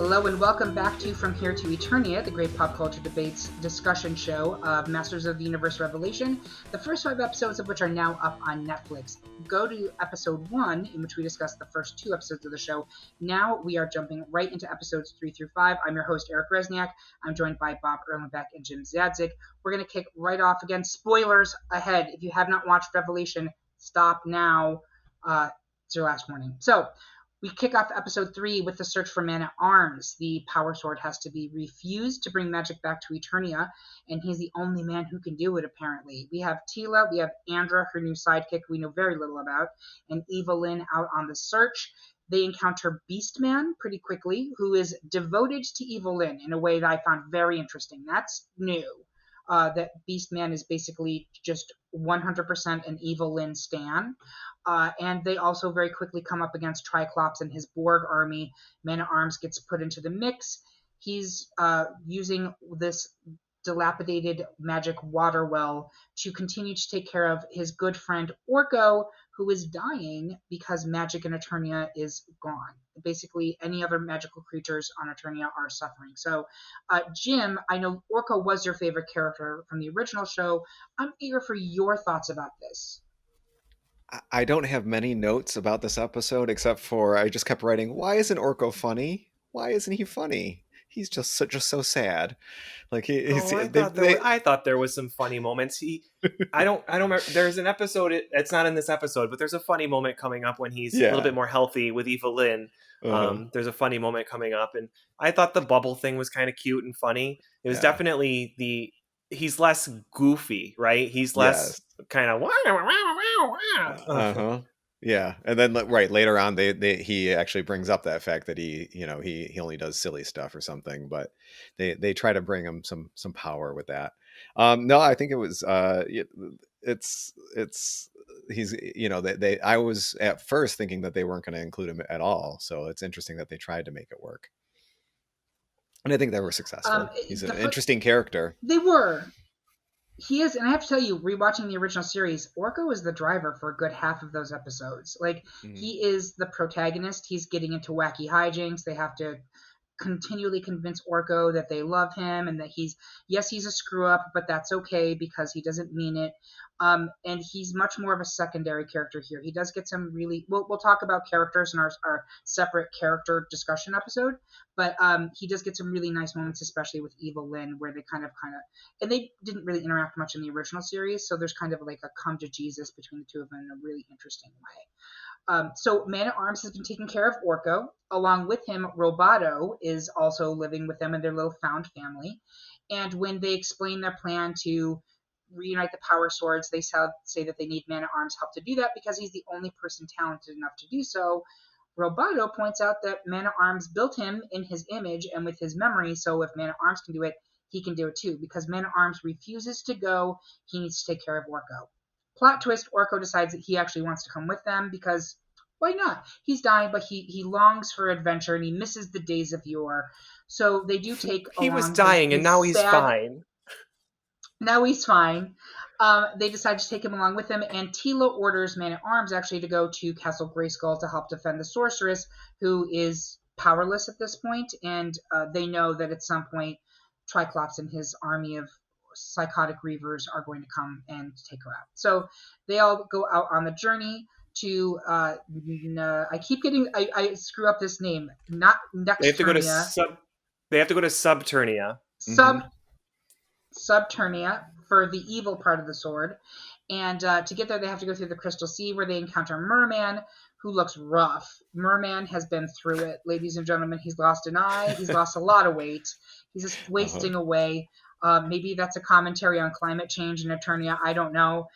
Hello and welcome back to From Here to Eternia, the great pop culture debates discussion show of Masters of the Universe Revelation, the first 5 episodes of which are now up on Netflix. Go to episode 1, in which we discussed the first 2 episodes of the show. Now we are jumping right into episodes 3 through 5. I'm your host, Eric Rezsnyak. I'm joined by Bob Erlenback and Jim Czadzeck. We're going to kick right off again. Spoilers ahead. If you have not watched Revelation, stop now. It's your last warning. So, we kick off episode 3 with the search for Man-at-Arms. The Power Sword has to be refused to bring magic back to Eternia, and he's the only man who can do it, apparently. We have Teela, we have Andra, her new sidekick we know very little about, and Evelyn out on the search. They encounter Beastman pretty quickly, who is devoted to Evelyn in a way that I found very interesting. That's new. That Beastman is basically just 100% an Evelyn stan. And they also very quickly come up against Triclops and his Borg army. Man-at-Arms gets put into the mix. He's using this dilapidated magic water well to continue to take care of his good friend Orko, who is dying because magic in Eternia is gone. Basically, any other magical creatures on Eternia are suffering. So, Jim, I know Orko was your favorite character from the original show. I'm eager for your thoughts about this. I don't have many notes about this episode except for I just kept writing, why isn't Orko funny? Why isn't he funny? He's just so sad. Like I thought there was some funny moments. I don't remember. There's an episode. It's not in this episode, but there's a funny moment coming up when he's a little bit more healthy with Evelyn. There's a funny moment coming up, and I thought the bubble thing was kind of cute and funny. It was definitely he's less goofy, right? He's less kind of Yeah, and then later on, he actually brings up that fact that he only does silly stuff or something, but they try to bring him some power with that. No, I think it was I was at first thinking that they weren't going to include him at all, so it's interesting that they tried to make it work, and I think they were successful. He's an interesting character. They were. He is, and I have to tell you, rewatching the original series, Orko is the driver for a good half of those episodes. He is the protagonist. He's getting into wacky hijinks. They have to continually convince Orko that they love him and that he's a screw up, but that's okay because he doesn't mean it. And he's much more of a secondary character here. He does get some really, we'll talk about characters in our separate character discussion episode, but he does get some really nice moments, especially with Evelyn, where they kind of, and they didn't really interact much in the original series, so there's kind of like a come to Jesus between the two of them in a really interesting way. So Man-at-Arms has been taking care of Orko. Along with him, Roboto is also living with them in their little found family. And when they explain their plan to reunite the Power Swords, they say that they need Man-at-Arms help to do that because he's the only person talented enough to do so. Roboto points out that Man-at-Arms built him in his image and with his memory, so if Man-at-Arms can do it, he can do it too. Because Man-at-Arms refuses to go, he needs to take care of Orko. Plot twist, Orko decides that he actually wants to come with them because why not? He's dying, but he longs for adventure and he misses the days of yore. So they do take He was dying and now he's fine. Now he's fine. They decide to take him along with them, and Teela orders Man-at-Arms actually to go to Castle Grayskull to help defend the sorceress, who is powerless at this point, and they know that at some point Triclops and his army of psychotic reavers are going to come and take her out. So they all go out on the journey to I screw up this name. Not Nexternia. They have to go to Subternia. Subternia for the evil part of the sword. And to get there, they have to go through the Crystal Sea, where they encounter Merman, who looks rough. Merman has been through it, ladies and gentlemen. He's lost an eye. He's lost a lot of weight. He's just wasting away. Maybe that's a commentary on climate change in Eternia. I don't know.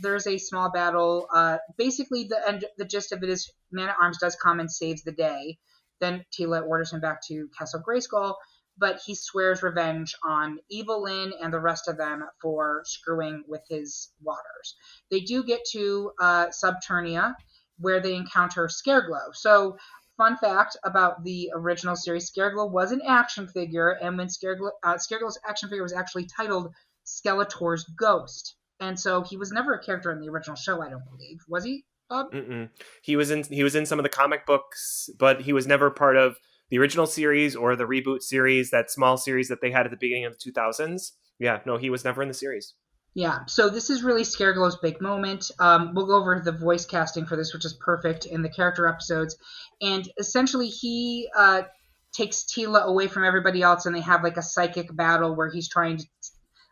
There's a small battle. Basically, the gist of it is Man-at-Arms does come and saves the day. Then Teela orders him back to Castle Grayskull, but he swears revenge on Evelyn and the rest of them for screwing with his waters. They do get to Subternia, where they encounter Scareglow. So, fun fact about the original series, Scareglow was an action figure, and when Scareglow's action figure was actually titled Skeletor's Ghost. And so he was never a character in the original show, I don't believe. Was he, Bob? He was in some of the comic books, but he was never part of the original series or the reboot series, that small series that they had at the beginning of the 2000s. Yeah, no, he was never in the series. Yeah, so this is really Scareglow's big moment. We'll go over the voice casting for this, which is perfect, in the character episodes. And essentially, he takes Teela away from everybody else, and they have like a psychic battle where he's trying to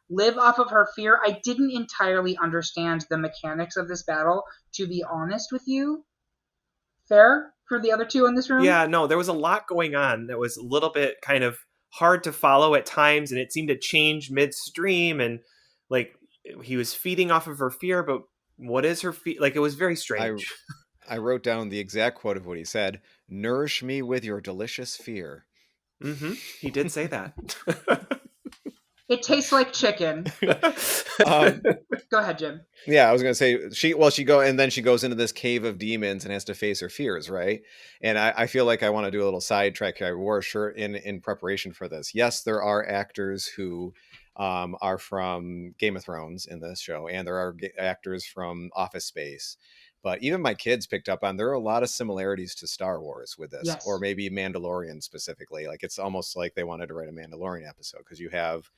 live off of her fear. I didn't entirely understand the mechanics of this battle, to be honest with you. Fair for the other two in this room? Yeah, no, there was a lot going on that was a little bit kind of hard to follow at times, and it seemed to change midstream, and like he was feeding off of her fear, but what is her fear? Like, it was very strange. I wrote down the exact quote of what he said: "Nourish me with your delicious fear." Mm-hmm. He did say that. It tastes like chicken. Go ahead, Jim. Yeah, I was gonna say she goes into this cave of demons and has to face her fears, right? And I feel like I want to do a little sidetrack here. I wore a shirt in preparation for this. Yes, there are actors who are from Game of Thrones in this show, and there are actors from Office Space. But even my kids picked up on there are a lot of similarities to Star Wars with this, Yes. or maybe Mandalorian specifically. Like, it's almost like they wanted to write a Mandalorian episode, because you have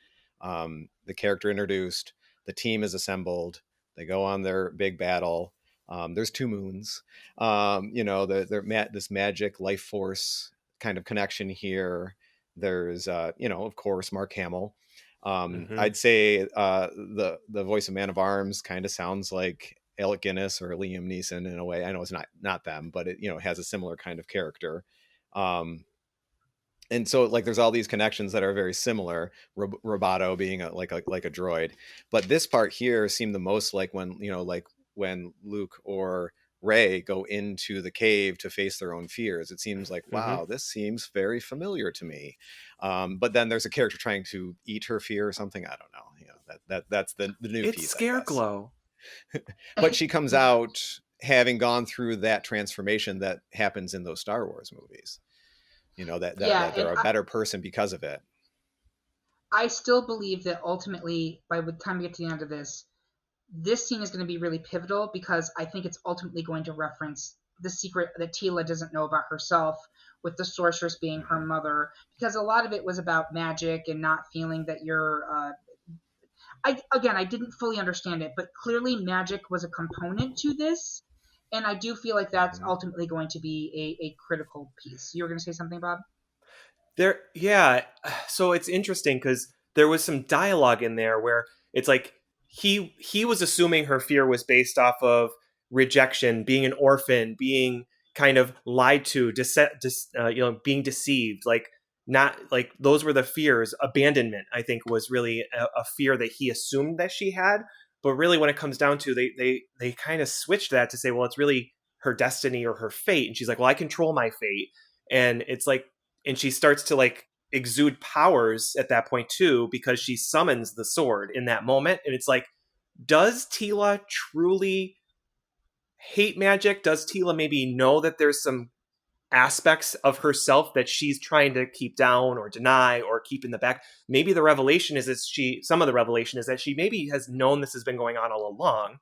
the character introduced, the team is assembled, they go on their big battle. There's two moons. This magic life force kind of connection here. There's of course, Mark Hamill. I'd say the voice of Man of Arms kind of sounds like Alec Guinness or Liam Neeson in a way. I know it's not them, but it has a similar kind of character. And so, like, there's all these connections that are very similar. Roboto being like a droid, but this part here seemed the most like when Luke or Rey go into the cave to face their own fears. It seems like, wow, this seems very familiar to me. But then there's a character trying to eat her fear or something. I don't know. That's the new it's piece. It's Scareglow. But she comes out having gone through that transformation that happens in those Star Wars movies. That they're a better person because of it. I still believe that ultimately, by the time we get to the end of this scene is going to be really pivotal, because I think it's ultimately going to reference the secret that Teela doesn't know about herself, with the sorceress being her mother, because a lot of it was about magic and not feeling that you're I didn't fully understand it, but clearly magic was a component to this. And I do feel like that's ultimately going to be a critical piece. You were going to say something, Bob? Yeah. So it's interesting because there was some dialogue in there where it's like he was assuming her fear was based off of rejection, being an orphan, being kind of lied to, being deceived. Like, not like those were the fears. Abandonment, I think, was really a fear that he assumed that she had. But really, when it comes down to, they kind of switched that to say, well, it's really her destiny or her fate. And she's like, well, I control my fate. And it's like, and she starts to like exude powers at that point too, because she summons the sword in that moment. And it's like, does Teela truly hate magic? Does Teela maybe know that there's some aspects of herself that she's trying to keep down or deny or keep in the back? Maybe the revelation is that some of the revelation is that she maybe has known this has been going on all along,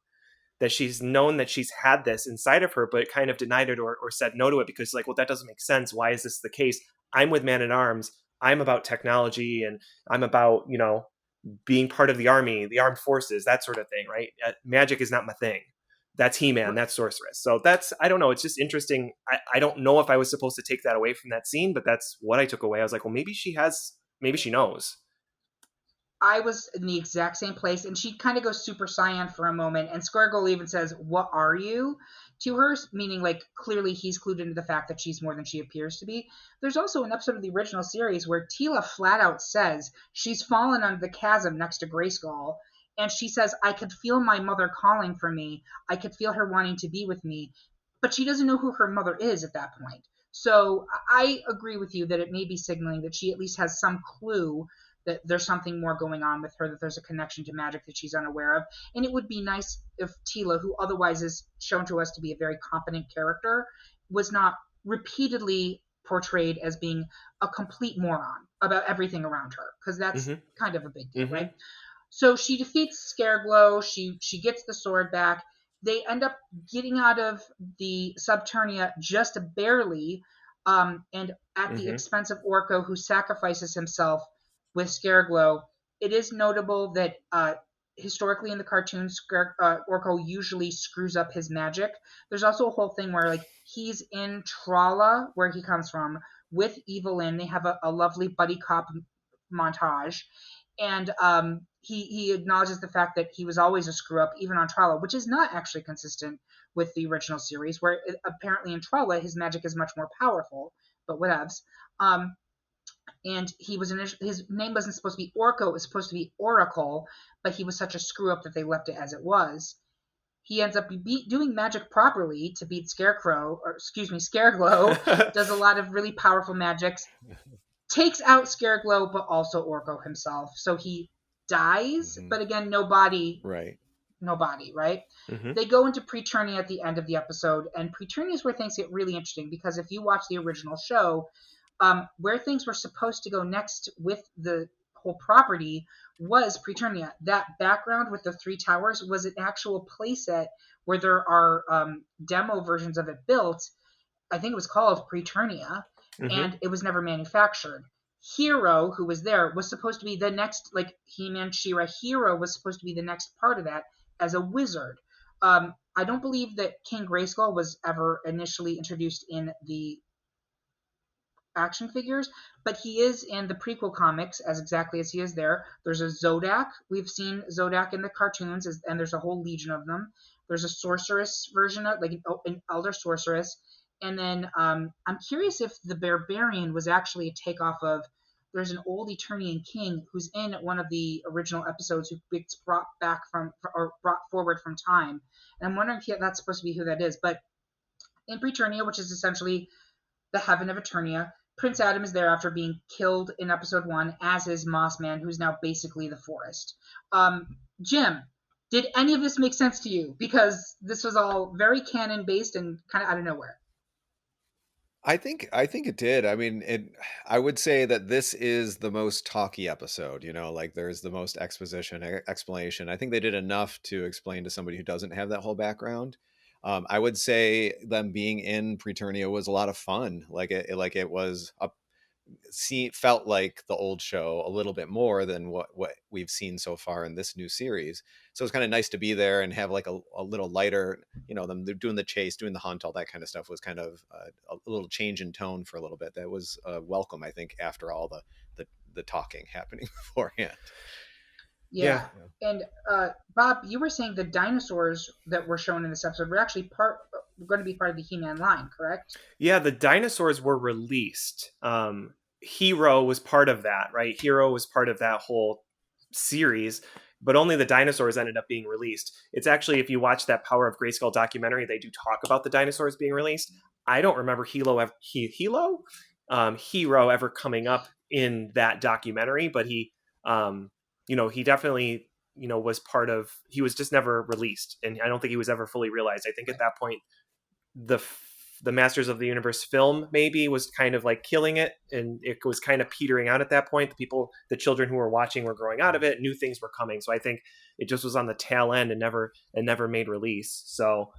that she's known that she's had this inside of her, but kind of denied it or said no to it because, like, well, that doesn't make sense. Why is this the case? I'm with Man at Arms. I'm about technology, and I'm about, being part of the army, the armed forces, that sort of thing, right? Magic is not my thing. That's He-Man, that's Sorceress. So I don't know. It's just interesting. I don't know if I was supposed to take that away from that scene, but that's what I took away. I was like, well, maybe she knows. I was in the exact same place, and she kind of goes Super Saiyan for a moment, and Squirgle even says, "What are you?" to her, meaning like clearly he's clued into the fact that she's more than she appears to be. There's also an episode of the original series where Teela flat out says she's fallen under the chasm next to Grayskull, and she says, "I could feel my mother calling for me. I could feel her wanting to be with me," but she doesn't know who her mother is at that point. So I agree with you that it may be signaling that she at least has some clue that there's something more going on with her, that there's a connection to magic that she's unaware of. And it would be nice if Teela, who otherwise is shown to us to be a very competent character, was not repeatedly portrayed as being a complete moron about everything around her, because that's kind of a big deal, right? So she defeats Scareglow, she gets the sword back. They end up getting out of the Subternia just barely. And at the expense of Orko, who sacrifices himself with Scareglow. It is notable that historically in the cartoons, Orko usually screws up his magic. There's also a whole thing where like he's in Trala, where he comes from, with Evelyn. They have a lovely buddy cop montage, and he acknowledges the fact that he was always a screw up, even on Trala, which is not actually consistent with the original series, where apparently in Trala his magic is much more powerful. But whatevs. And his name wasn't supposed to be Orko, it was supposed to be Oracle, but he was such a screw up that they left it as it was. He ends up doing magic properly to beat Scareglow, does a lot of really powerful magics, takes out Scareglow, but also Orko himself. So he dies, but again, no body. Right. No body, right? They go into Preternia at the end of the episode, and Preternia is where things get really interesting, because if you watch the original show, where things were supposed to go next with the whole property was Preternia. That background with the 3 towers was an actual playset where there are demo versions of it built. I think it was called Preternia, and it was never manufactured. Hero, who was there, was supposed to be the next, like He-Man, She-Ra. Hero was supposed to be the next part of that as a wizard. I don't believe that King Grayskull was ever initially introduced in the action figures, but he is in the prequel comics as exactly as he is there. There's a Zodak. We've seen Zodak in the cartoons, and there's a whole legion of them. There's a sorceress version of, like an elder sorceress. And then I'm curious if the Barbarian was actually a takeoff of, there's an old Eternian king who's in one of the original episodes who gets brought forward from time. And I'm wondering if that's supposed to be who that is. But in Preternia, which is essentially the heaven of Eternia, Prince Adam is there after being killed in episode 1, as is Mossman, who's now basically the forest. Jim, did any of this make sense to you? Because this was all very canon based and kind of out of nowhere. I think it did. I mean, I would say that this is the most talky episode, like there's the most exposition, explanation. I think they did enough to explain to somebody who doesn't have that whole background. I would say them being in Preternia was a lot of fun. It was felt like the old show a little bit more than what we've seen so far in this new series. So it's kind of nice to be there and have like a little lighter, them doing the chase, doing the hunt, all that kind of stuff was kind of a little change in tone for a little bit. That was welcome, I think, after all the talking happening beforehand. Yeah. And Bob, you were saying the dinosaurs that were shown in this episode were actually going to be part of the He-Man line, correct? Yeah, the dinosaurs were released. Hero was part of that, right? Hero was part of that whole series, but only the dinosaurs ended up being released. It's actually, if you watch that Power of Grayskull documentary, they do talk about the dinosaurs being released. I don't remember Hero ever coming up in that documentary, but he definitely, was part of, he was just never released. And I don't think he was ever fully realized. I think at that point, the Masters of the Universe film maybe was kind of like killing it, and it was kind of petering out at that point. The children who were watching were growing out of it, new things were coming. So I think it just was on the tail end and never made release. So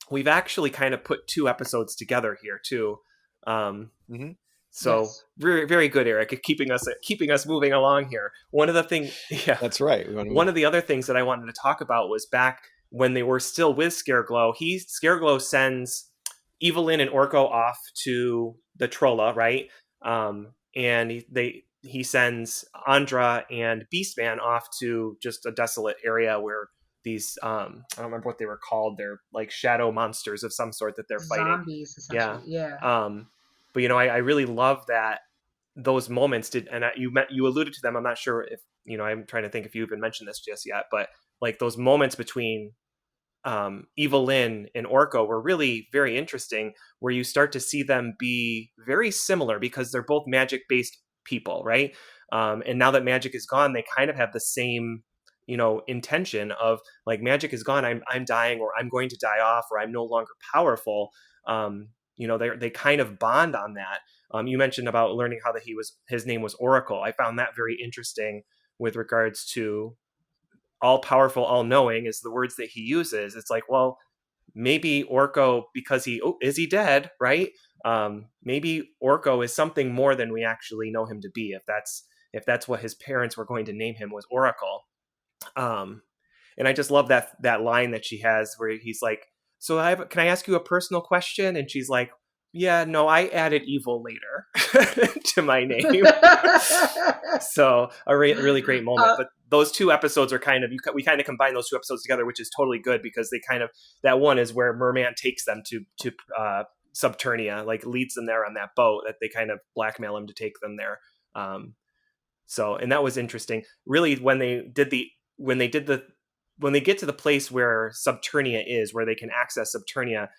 we've actually kind of put 2 episodes together here too. So yes. Very, very good, Eric, at keeping us moving along here. One of the things, that's right. One of the other things that I wanted to talk about was back when they were still with Scareglow. Scareglow sends Evelyn and Orko off to the Trolla, right? And he sends Andra and Beastman off to just a desolate area where these I don't remember what they were called. They're like shadow monsters of some sort that they're fighting. Zombies, essentially. Yeah. But I really love that those moments you alluded to them. I'm not sure if I'm trying to think if you even mentioned this just yet, but like those moments between Evelyn and Orko were really very interesting, where you start to see them be very similar because they're both magic based people, right? And now that magic is gone, they kind of have the same intention of like, magic is gone, I'm dying, or I'm going to die off, or I'm no longer powerful. They kind of bond on that. You mentioned about learning how his name was Oracle. I found that very interesting with regards to all powerful, all knowing is the words that he uses. It's like, well, maybe Orko, because is he dead, right? Maybe Orko is something more than we actually know him to be. If that's what his parents were going to name him, was Oracle. And I just love that line that she has where he's like, so can I ask you a personal question? And she's like, yeah, no, I added evil later to my name. So a really great moment. But those two episodes are we kind of combine those two episodes together, which is totally good, because they that one is where Merman takes them to Subternia, like leads them there on that boat, that they kind of blackmail him to take them there. And that was interesting. Really, when they get to the place where Subternia is, where they can access Subternia,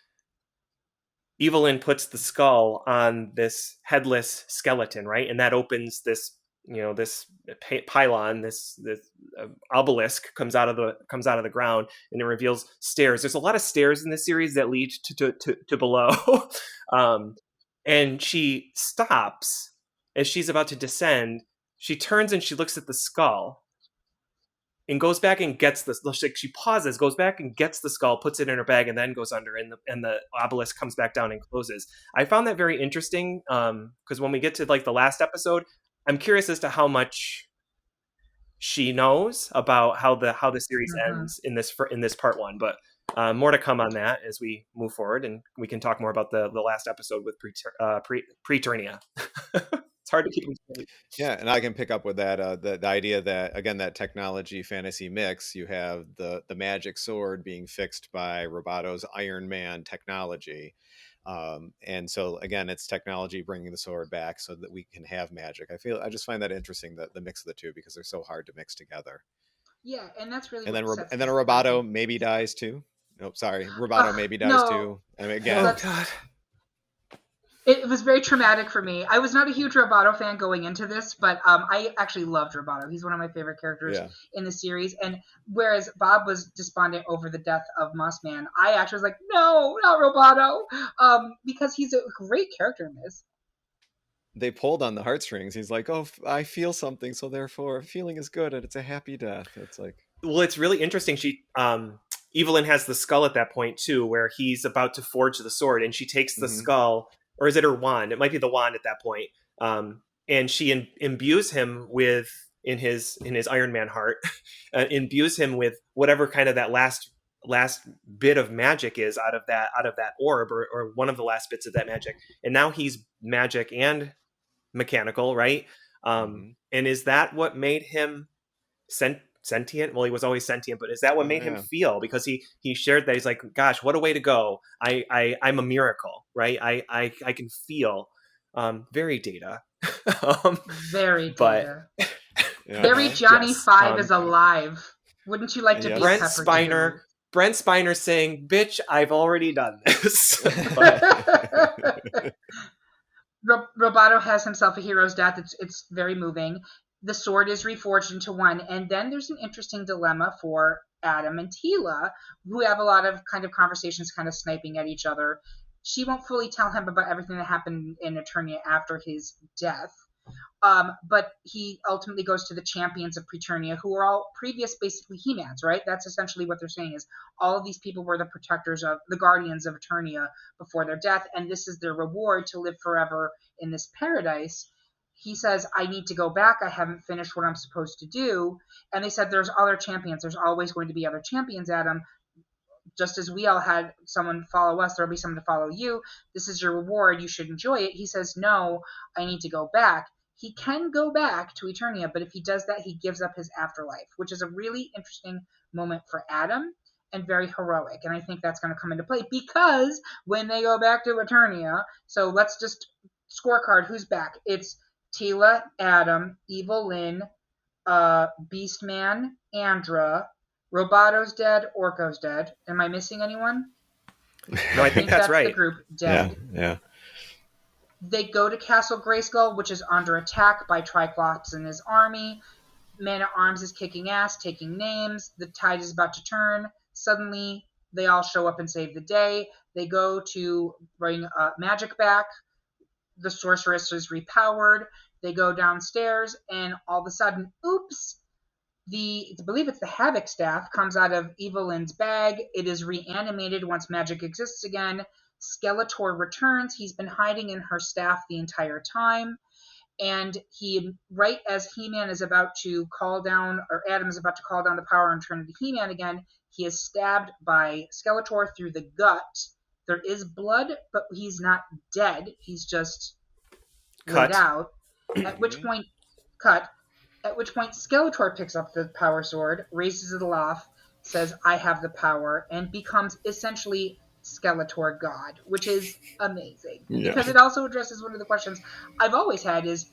Evelyn puts the skull on this headless skeleton, right? And that opens this, this pylon, this obelisk comes out of the ground, and it reveals stairs. There's a lot of stairs in this series that lead to below. And she stops as she's about to descend. She turns and she looks at the skull, and goes back and gets she pauses, goes back and gets the skull, puts it in her bag, and then goes under, and the obelisk comes back down and closes. I found that very interesting, because when we get to like the last episode, I'm curious as to how much she knows about how the series ends in this part one. But more to come on that as we move forward, and we can talk more about the last episode with Preternia. It's hard to keep them straight. Yeah, and I can pick up with that the idea that, again, that technology fantasy mix. You have the magic sword being fixed by Roboto's Iron Man technology, and so again, it's technology bringing the sword back so that we can have magic. I just find that interesting, the mix of the two, because they're so hard to mix together. Yeah, and that's really and then a Roboto maybe dies too. Nope, sorry, Roboto maybe dies too. I mean, again, oh god. It was very traumatic for me. I was not a huge Roboto fan going into this, but I actually loved Roboto. He's one of my favorite characters in the series. And whereas Bob was despondent over the death of Mossman, I actually was like, no, not Roboto, because he's a great character in this. They pulled on the heartstrings. He's like, oh, I feel something, so therefore feeling is good, and it's a happy death. It's like, well, it's really interesting. Evelyn has the skull at that point too, where he's about to forge the sword, and she takes the skull. Or is it her wand? It might be the wand at that point. And she imbues him in his Iron Man heart, imbues him with whatever kind of that last bit of magic is out of that orb, or one of the last bits of that magic. And now he's magic and mechanical, right? And is that what made him sentient? Well, he was always sentient, but is that what made him feel? Because he shared that. He's like, gosh, what a way to go. I'm a miracle, right? I can feel. Very Data. Very Data. Very Johnny Five is alive. Wouldn't you like to be Brent Spiner saying, bitch, I've already done this. Roboto has himself a hero's death. It's very moving. The sword is reforged into one, and then there's an interesting dilemma for Adam and Teela, who have a lot of kind of conversations, kind of sniping at each other. She won't fully tell him about everything that happened in Eternia after his death, but he ultimately goes to the champions of Preternia, who are all previous, basically He-Mans, right? That's essentially what they're saying, is all of these people were the protectors of the guardians of Eternia before their death, and this is their reward to live forever in this paradise. He says, I need to go back. I haven't finished what I'm supposed to do. And they said, there's other champions. There's always going to be other champions, Adam. Just as we all had someone follow us, there'll be someone to follow you. This is your reward. You should enjoy it. He says, no, I need to go back. He can go back to Eternia, but if he does that, he gives up his afterlife, which is a really interesting moment for Adam and very heroic. And I think that's going to come into play, because when they go back to Eternia, so let's just scorecard who's back. It's Teela, Adam, Evelyn, Beastman, Andra, Roboto's dead, Orko's dead. Am I missing anyone? No, I think that's right. The group dead. Yeah. They go to Castle Grayskull, which is under attack by Triclops and his army. Man-at-Arms is kicking ass, taking names. The tide is about to turn. Suddenly, they all show up and save the day. They go to bring magic back. The sorceress is repowered. They go downstairs, and all of a sudden, oops, I believe it's the Havoc staff, comes out of Evelyn's bag. It is reanimated once magic exists again. Skeletor returns. He's been hiding in her staff the entire time. And right as He-Man is about to call down, or Adam is about to call down the power and turn into He-Man again, he is stabbed by Skeletor through the gut. There is blood, but he's not dead. He's just laid out. At which point, Skeletor picks up the power sword, raises it aloft, says, "I have the power," and becomes essentially Skeletor God, which is amazing. Yeah. Because it also addresses one of the questions I've always had is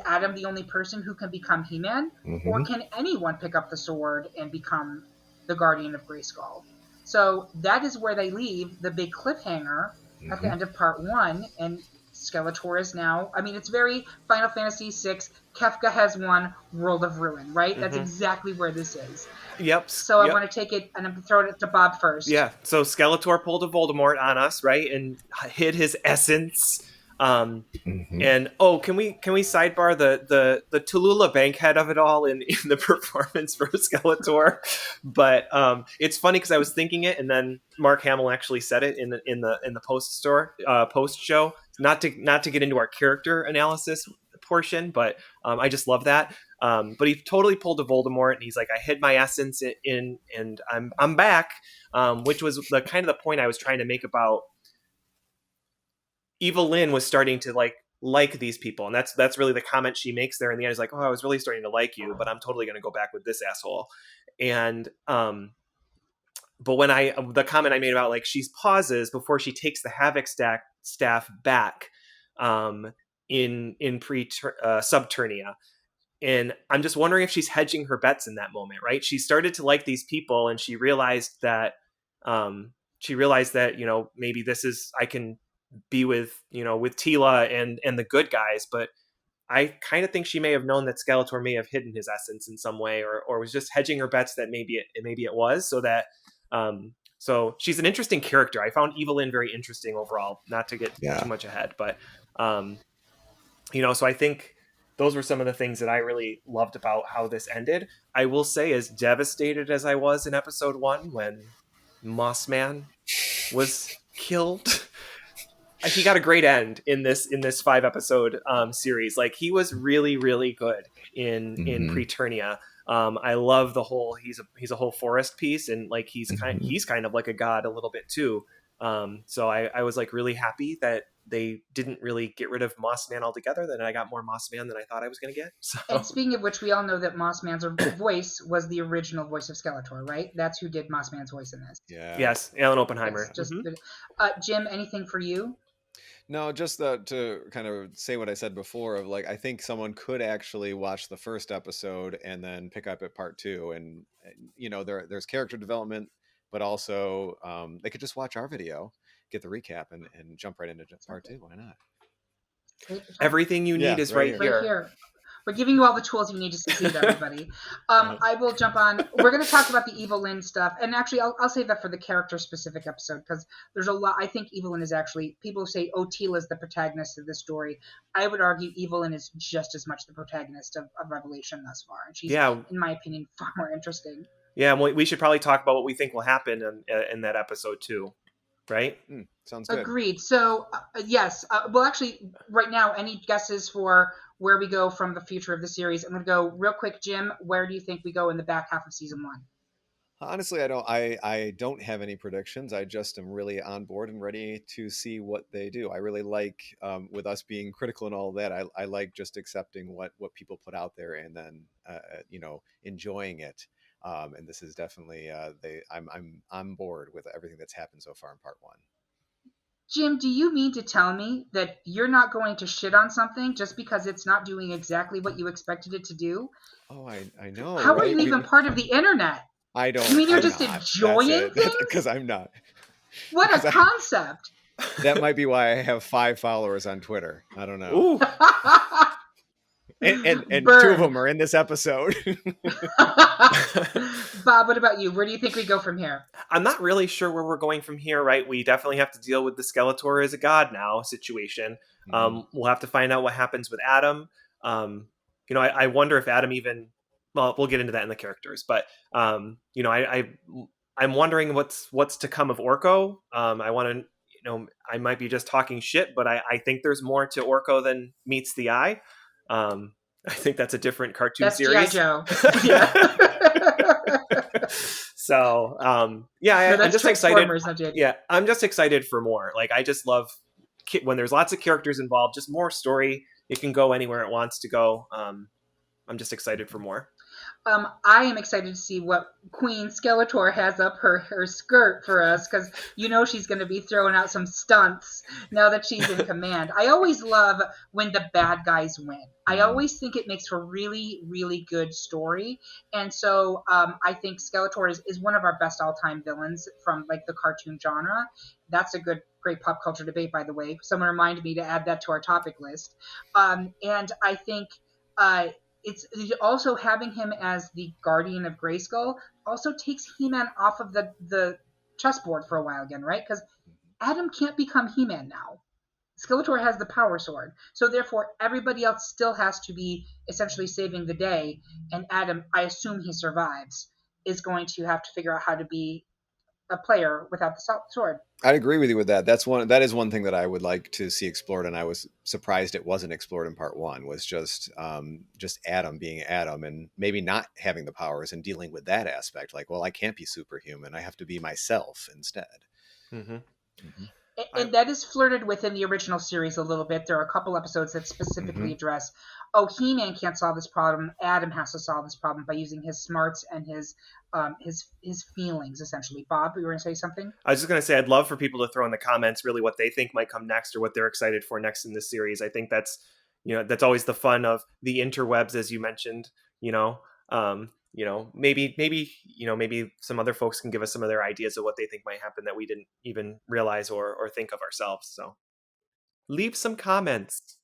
Adam the only person who can become He-Man? Mm-hmm. Or can anyone pick up the sword and become the Guardian of Grayskull? So that is where they leave the big cliffhanger at the end of part 1, and Skeletor is now, I mean, it's very Final Fantasy VI, Kefka has won, World of Ruin, right? Mm-hmm. That's exactly where this is. Yep. So I want to take it, and I'm throwing it to Bob first. Yeah, so Skeletor pulled a Voldemort on us, right? And hid his essence. And can we sidebar the Tallulah Bankhead of it all in the performance for Skeletor? But it's funny because I was thinking it, and then Mark Hamill actually said it in the post show. Not to get into our character analysis portion, but I just love that. But he totally pulled a Voldemort, and he's like, I hid my essence in and I'm back, which was the kind of the point I was trying to make about Evelyn was starting to like these people, and that's really the comment she makes there in the end. Is like, oh, I was really starting to like you, but I'm totally going to go back with this asshole. And but when the comment I made about like she pauses before she takes the Havoc staff back in Subternia, and I'm just wondering if she's hedging her bets in that moment, right? She started to like these people, and she realized that maybe this is, I can be with Teela and the good guys, but I kind of think she may have known that Skeletor may have hidden his essence in some way, or was just hedging her bets that maybe it was, so that so she's an interesting character. I found Evelyn very interesting overall, not to get too much ahead, but so I think those were some of the things that I really loved about how this ended. I will say, as devastated as I was in episode 1 when Mossman was killed, he got a great end in this 5-episode series. Like, he was really, really good in Preternia. I love the whole he's a whole forest piece, and like he's kind of like a god a little bit too. So I was like really happy that they didn't really get rid of Mossman altogether. That I got more Mossman than I thought I was going to get. So. And speaking of which, we all know that Mossman's voice was the original voice of Skeletor, right? That's who did Mossman's voice in this. Yeah. Yes, Alan Oppenheimer. Yes, Jim, anything for you? No, just to kind of say what I said before of like, I think someone could actually watch the first episode and then pick up at part 2, and there's character development, but also they could just watch our video, get the recap, and jump right into part 2. Why not? Everything you need is right here. We're giving you all the tools you need to succeed, everybody. I will jump on. We're going to talk about the Evelyn stuff. And actually, I'll save that for the character-specific episode, because there's a lot. I think Evelyn is actually, people say, Teela is the protagonist of this story. I would argue Evelyn is just as much the protagonist of Revelation thus far. And she's, in my opinion, far more interesting. Yeah, we should probably talk about what we think will happen in that episode, too. Right? Sounds good. Agreed. So, yes. Well, actually, right now, any guesses for where we go from the future of the series? I'm going to go real quick, Jim. Where do you think we go in the back half of season 1? Honestly, I don't have any predictions. I just am really on board and ready to see what they do. I really like, with us being critical and all that, I like just accepting what people put out there and then, enjoying it. And this is definitely, I'm on board with everything that's happened so far in part 1. Jim, do you mean to tell me that you're not going to shit on something just because it's not doing exactly what you expected it to do? Oh, I know. How are you even part of the internet? I don't. You mean you're just enjoying things? Because I'm not. What a concept. That might be why I have 5 followers on Twitter. I don't know. Ooh. And 2 of them are in this episode. Bob, what about you? Where do you think we go from here? I'm not really sure where we're going from here, right? We definitely have to deal with the Skeletor as a god now situation. We'll have to find out what happens with Adam. I wonder if Adam even well, we'll get into that in the characters, but you know, I'm wondering what's to come of Orko. I want to, you know, I might be just talking shit, but I think there's more to Orko than meets the eye. I think that's a different cartoon series. G.I. Joe. Yeah. So, I'm just excited. Yeah, I'm just excited for more. Like, I just love when there's lots of characters involved, just more story. It can go anywhere it wants to go. I'm just excited for more. I am excited to see what Queen Skeletor has up her skirt for us, because you know she's going to be throwing out some stunts now that she's in command. I always love when the bad guys win. I always think it makes for really, really good story. And so I think Skeletor is one of our best all-time villains from like the cartoon genre. That's a great pop culture debate, by the way. Someone reminded me to add that to our topic list. And I think it's also having him as the guardian of Grayskull also takes He-Man off of the chessboard for a while again, right? Because Adam can't become He-Man now. Skeletor has the power sword. So therefore, everybody else still has to be essentially saving the day. And Adam, I assume he survives, is going to have to figure out how to be a player without the sword. I'd agree with you with that. That is one thing that I would like to see explored, and I was surprised it wasn't explored in part 1. Was just Adam being Adam, and maybe not having the powers and dealing with that aspect. Like, well, I can't be superhuman; I have to be myself instead. Mm-hmm. Mm-hmm. And that is flirted with in the original series a little bit. There are a couple episodes that specifically address, He-Man can't solve this problem. Adam has to solve this problem by using his smarts and his feelings, essentially. Bob, you were going to say something? I was just going to say, I'd love for people to throw in the comments really what they think might come next or what they're excited for next in this series. I think that's always the fun of the interwebs, as you mentioned. Maybe some other folks can give us some of their ideas of what they think might happen that we didn't even realize or think of ourselves. So leave some comments.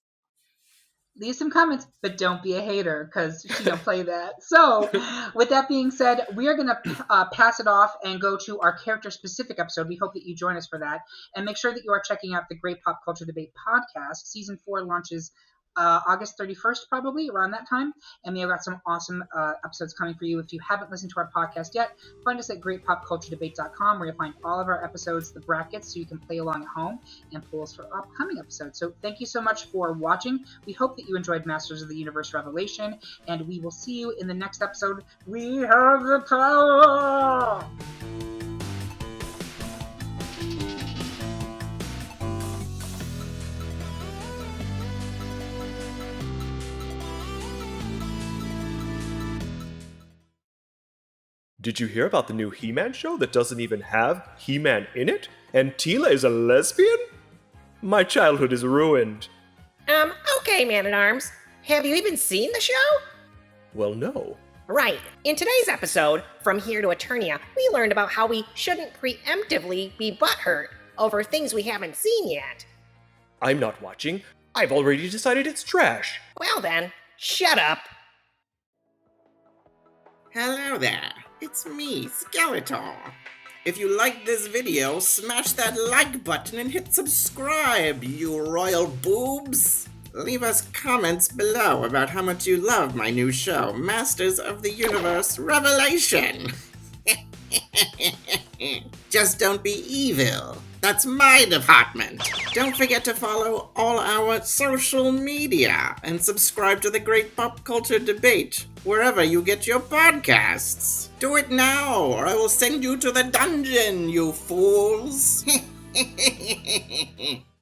Leave some comments, but don't be a hater, because she don't play that. So with that being said, we are going to pass it off and go to our character-specific episode. We hope that you join us for that. And make sure that you are checking out the Great Pop Culture Debate podcast. Season 4 launches August 31st, probably around that time, and we have got some awesome episodes coming for you. If you haven't listened to our podcast yet, find us at greatpopculturedebate.com, where you'll find all of our episodes, the brackets, so you can play along at home and polls for upcoming episodes. So thank you so much for watching. We hope that you enjoyed Masters of the Universe Revelation, and we will see you in the next episode. We have the power! Did you hear about the new He-Man show that doesn't even have He-Man in it? And Teela is a lesbian? My childhood is ruined. Okay, Man-at-Arms. Have you even seen the show? Well, no. Right. In today's episode, From Here to Eternia, we learned about how we shouldn't preemptively be butthurt over things we haven't seen yet. I'm not watching. I've already decided it's trash. Well then, shut up. Hello there. It's me, Skeletor. If you like this video, smash that like button and hit subscribe, you royal boobs! Leave us comments below about how much you love my new show, Masters of the Universe Revelation! Just don't be evil. That's my department. Don't forget to follow all our social media and subscribe to the Great Pop Culture Debate wherever you get your podcasts. Do it now, or I will send you to the dungeon, you fools!